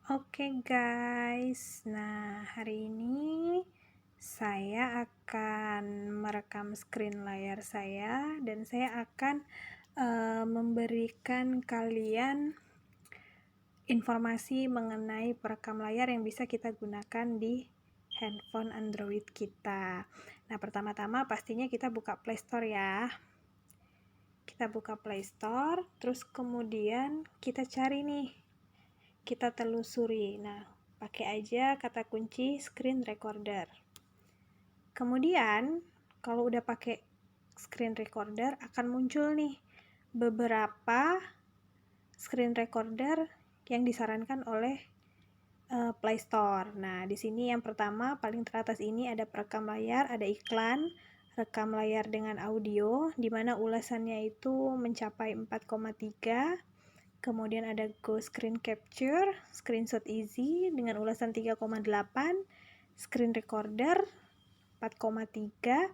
Oke guys, nah hari ini saya akan merekam screen layar saya dan saya akan memberikan kalian informasi mengenai perekam layar yang bisa kita gunakan di handphone Android kita. Nah, pertama-tama pastinya kita buka Play Store ya. Kita buka Play Store, terus kemudian kita cari nih, kita telusuri. Nah, pakai aja kata kunci screen recorder. Kemudian, kalau udah pakai screen recorder, akan muncul nih beberapa screen recorder yang disarankan oleh Play Store. Nah, di sini yang pertama paling teratas ini ada perekam layar, ada iklan, rekam layar dengan audio, di mana ulasannya itu mencapai 4,3. Kemudian ada Go Screen Capture, Screenshot Easy dengan ulasan 3,8, Screen Recorder 4,3,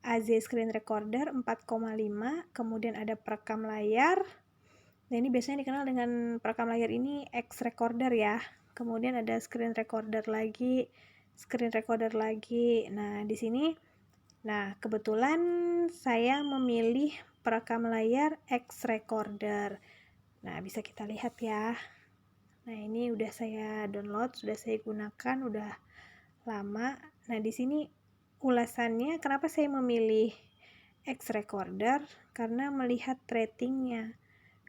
AZ Screen Recorder 4,5, kemudian ada perekam layar. Nah, ini biasanya dikenal dengan perekam layar ini X Recorder ya. Kemudian ada Screen Recorder lagi, Screen Recorder lagi. Nah, di sini, kebetulan saya memilih perekam layar X Recorder. Nah, bisa kita lihat ya. Nah, ini udah saya download, sudah saya gunakan, udah lama. Nah, di sini ulasannya kenapa saya memilih X Recorder? Karena melihat ratingnya.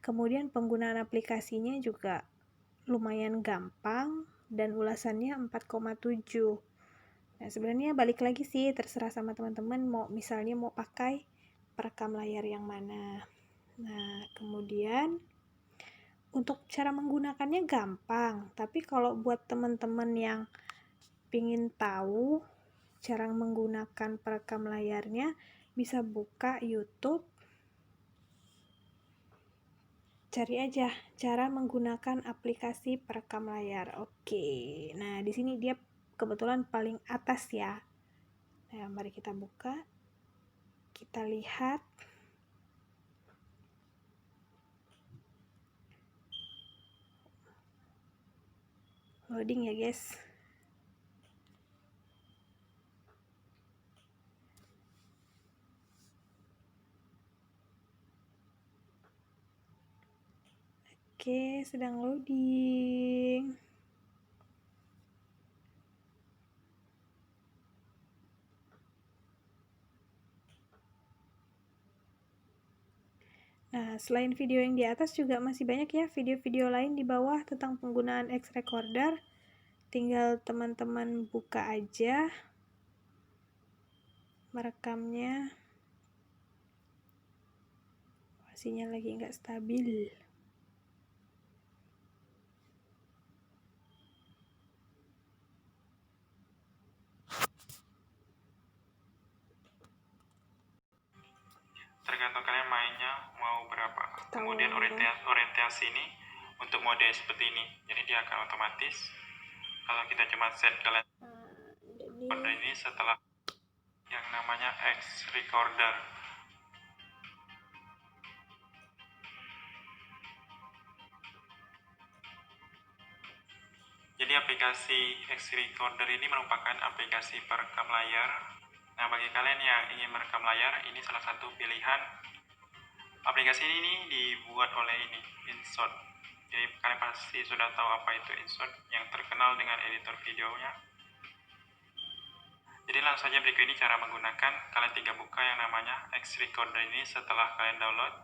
Kemudian penggunaan aplikasinya juga lumayan gampang dan ulasannya 4,7. Nah, sebenarnya balik lagi sih, terserah sama teman-teman misalnya mau pakai perekam layar yang mana. Nah, kemudian untuk cara menggunakannya gampang, tapi kalau buat teman-teman yang pingin tahu cara menggunakan perekam layarnya, bisa buka YouTube, cari aja cara menggunakan aplikasi perekam layar. Oke, nah di sini dia kebetulan paling atas ya. Nah, mari kita buka, kita lihat. Loading ya guys. Oke, sedang loading. Nah, selain video yang di atas juga masih banyak ya video-video lain di bawah tentang penggunaan X Recorder. Tinggal teman-teman buka aja merekamnya. Sinyal lagi nggak stabil. Tergantung kalian mainnya mau berapa. Kemudian orientasi ini untuk mode seperti ini, jadi dia akan otomatis kalau kita cuma set kalian recorder ini setelah yang namanya X Recorder. Jadi aplikasi X Recorder ini merupakan aplikasi perekam layar. Nah, bagi kalian yang ingin merekam layar, ini salah satu pilihan. Aplikasi ini dibuat oleh InShot. Jadi kalian pasti sudah tahu apa itu InShot yang terkenal dengan editor videonya. Jadi langsung saja berikut ini cara menggunakan. Kalian tinggal buka yang namanya X Recorder ini setelah kalian download.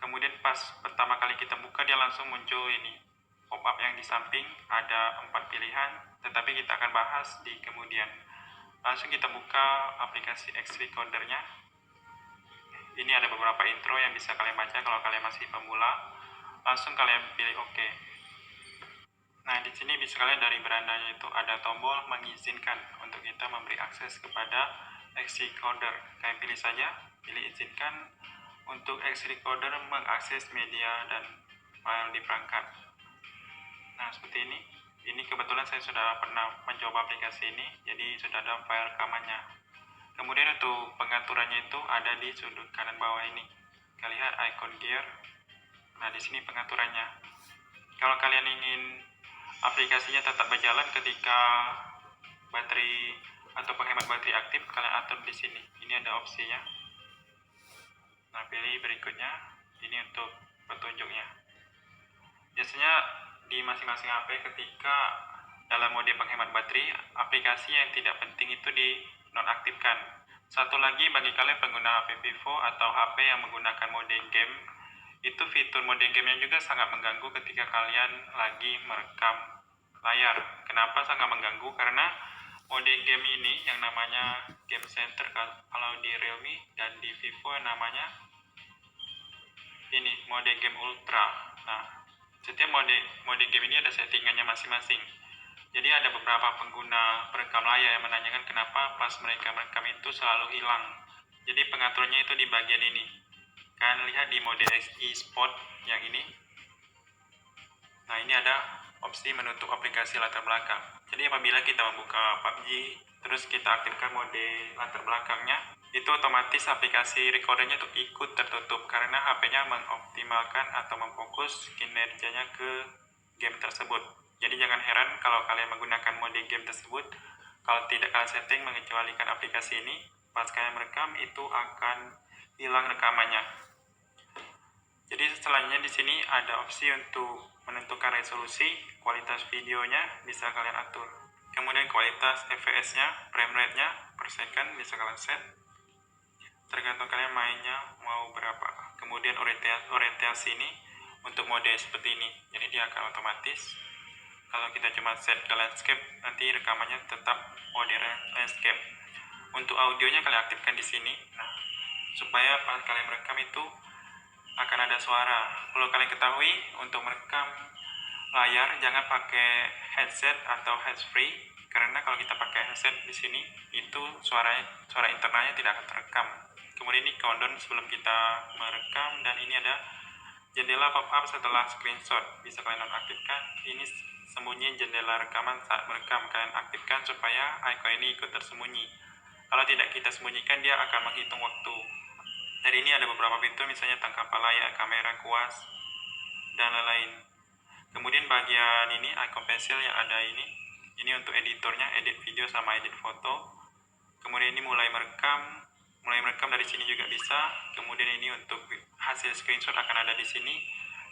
Kemudian pas pertama kali kita buka, dia langsung muncul ini pop-up yang di samping, ada 4 pilihan, tetapi kita akan bahas di kemudian. Langsung kita buka aplikasi X Recordernya. Ini ada beberapa intro yang bisa kalian baca kalau kalian masih pemula. Langsung kalian pilih OK. Nah, di sini bisa kalian dari berandanya itu ada tombol mengizinkan untuk kita memberi akses kepada X Recorder. Kalian pilih saja, pilih izinkan untuk X Recorder mengakses media dan file di perangkat. Nah, seperti ini. Ini kebetulan saya sudah pernah mencoba aplikasi ini, jadi sudah ada file rekamannya. Kemudian untuk pengaturannya itu ada di sudut kanan bawah ini. Kita lihat icon gear. Nah, di sini pengaturannya. Kalau kalian ingin aplikasinya tetap berjalan ketika baterai atau penghemat baterai aktif, kalian atur di sini. Ini ada opsinya. Nah, pilih berikutnya. Ini untuk petunjuknya. Biasanya di masing-masing HP ketika dalam mode penghemat baterai, aplikasi yang tidak penting itu dinonaktifkan. Satu lagi, bagi kalian pengguna HP Vivo atau HP yang menggunakan mode game, itu fitur mode gamenya juga sangat mengganggu ketika kalian lagi merekam layar. Kenapa sangat mengganggu? Karena mode game ini yang namanya Game Center kalau di Realme dan di Vivo namanya ini mode game ultra. Nah, setiap mode game ini ada settingannya masing-masing. Jadi ada beberapa pengguna perekam layar yang menanyakan kenapa pas mereka merekam itu selalu hilang. Jadi pengaturannya itu di bagian ini. Kalian lihat di mode e-sport yang ini. Nah, ini ada opsi menutup aplikasi latar belakang. Jadi apabila kita membuka PUBG, terus kita aktifkan mode latar belakangnya, itu otomatis aplikasi recordernya itu ikut tertutup karena HP-nya mengoptimalkan atau memfokus kinerjanya ke game tersebut. Jadi jangan heran kalau kalian menggunakan mode game tersebut, kalau tidak kalian setting mengecualikan aplikasi ini, pas kalian merekam itu akan hilang rekamannya. Jadi selanjutnya di sini ada opsi untuk menentukan resolusi, kualitas videonya bisa kalian atur. Kemudian kualitas fps-nya, frame rate-nya per second bisa kalian set. Tergantung kalian mainnya mau berapa. Kemudian orientasi ini untuk mode seperti ini. Jadi dia akan otomatis. Kalau kita cuma set ke landscape, nanti rekamannya tetap mode landscape. Untuk audionya kalian aktifkan di sini. Nah, supaya pas kalian merekam itu akan ada suara. Perlu kalian ketahui untuk merekam layar jangan pakai headset atau handsfree karena kalau kita pakai headset di sini itu suara internalnya tidak akan terekam. Kemudian ini countdown sebelum kita merekam dan ini ada jendela pop-up setelah screenshot bisa kalian nonaktifkan. Ini sembunyi jendela rekaman saat merekam, kalian aktifkan supaya icon ini ikut tersembunyi. Kalau tidak kita sembunyikan dia akan menghitung waktu. Dari ini ada beberapa fitur misalnya tangkapan layar, kamera, kuas, dan lain-lain. Kemudian bagian ini icon pensil yang ada ini untuk editornya, edit video sama edit foto. Kemudian ini mulai merekam dari sini juga bisa. Kemudian ini untuk hasil screenshot akan ada di sini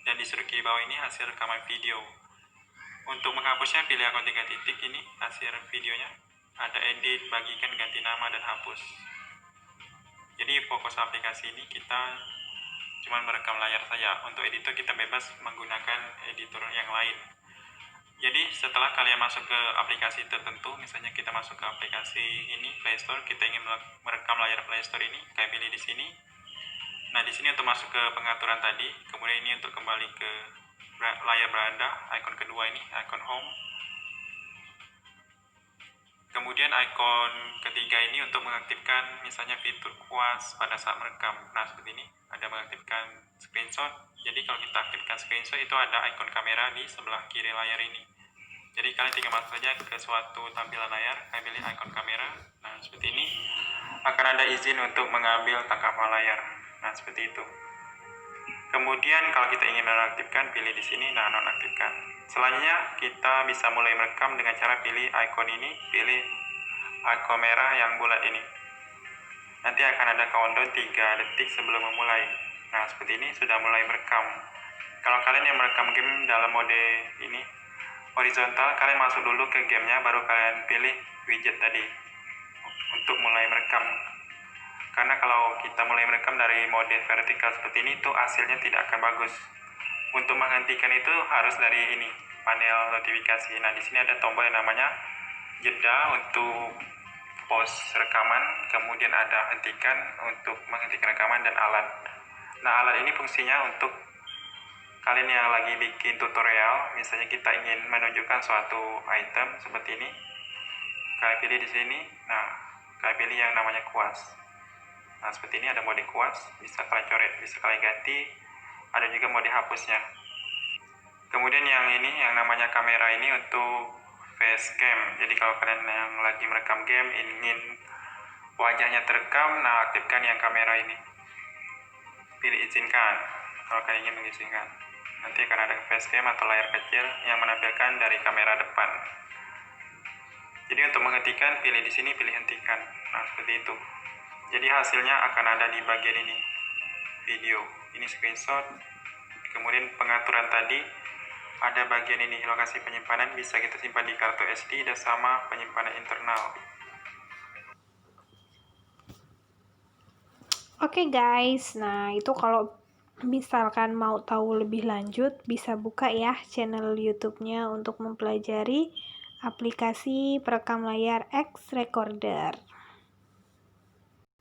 dan di sudut kiri bawah ini hasil rekaman video. Untuk menghapusnya pilih icon 3 titik ini hasil videonya. Ada edit, bagikan, ganti nama dan hapus. Jadi fokus aplikasi ini kita cuma merekam layar saja. Untuk editor kita bebas menggunakan editor yang lain. Jadi setelah kalian masuk ke aplikasi tertentu, misalnya kita masuk ke aplikasi ini Play Store, kita ingin merekam layar Play Store ini, kayak pilih di sini. Nah, di sini untuk masuk ke pengaturan tadi, kemudian ini untuk kembali ke layar beranda, icon kedua ini, icon home. Kemudian icon ketiga ini untuk mengaktifkan misalnya fitur kuas pada saat merekam. Nah, seperti ini, ada mengaktifkan screenshot. Jadi kalau kita aktifkan screenshot itu ada icon kamera di sebelah kiri layar ini. Jadi kalian tinggal masuk saja ke suatu tampilan layar, kalian pilih icon kamera. Nah, seperti ini akan ada izin untuk mengambil tangkapan layar. Nah, seperti itu. Kemudian kalau kita ingin menonaktifkan, pilih di sini, nah nonaktifkan. Selanjutnya kita bisa mulai merekam dengan cara pilih icon ini, pilih icon merah yang bulat ini. Nanti akan ada countdown 3 detik sebelum memulai. Nah, seperti ini sudah mulai merekam. Kalau kalian yang merekam game dalam mode ini horizontal, kalian masuk dulu ke gamenya, baru kalian pilih widget tadi untuk mulai merekam. Karena kalau kita mulai merekam dari mode vertikal seperti ini, tuh hasilnya tidak akan bagus. Untuk menghentikan itu harus dari ini, panel notifikasi. Nah, di sini ada tombol yang namanya jeda untuk pause rekaman, kemudian ada hentikan untuk menghentikan rekaman dan alat. Nah, alat ini fungsinya untuk kalian yang lagi bikin tutorial, misalnya kita ingin menunjukkan suatu item seperti ini, kalian pilih di sini. Nah, kalian pilih yang namanya kuas. Nah, seperti ini ada mode kuas, bisa kalian coret, bisa kalian ganti, ada juga mode hapusnya. Kemudian yang ini, yang namanya kamera ini untuk facecam. Jadi kalau kalian yang lagi merekam game, ingin wajahnya terekam, nah aktifkan yang kamera ini. Pilih izinkan, kalau kalian ingin mengizinkan. Nanti akan ada facecam atau layar kecil yang menampilkan dari kamera depan. Jadi untuk menghentikan, pilih di sini, pilih hentikan. Nah, seperti itu. Jadi hasilnya akan ada di bagian ini, video. Ini screenshot. Kemudian pengaturan tadi, ada bagian ini, lokasi penyimpanan bisa kita simpan di kartu SD dan sama penyimpanan internal. Oke guys, nah itu kalau misalkan mau tahu lebih lanjut, bisa buka ya channel YouTube-nya untuk mempelajari aplikasi perekam layar X Recorder.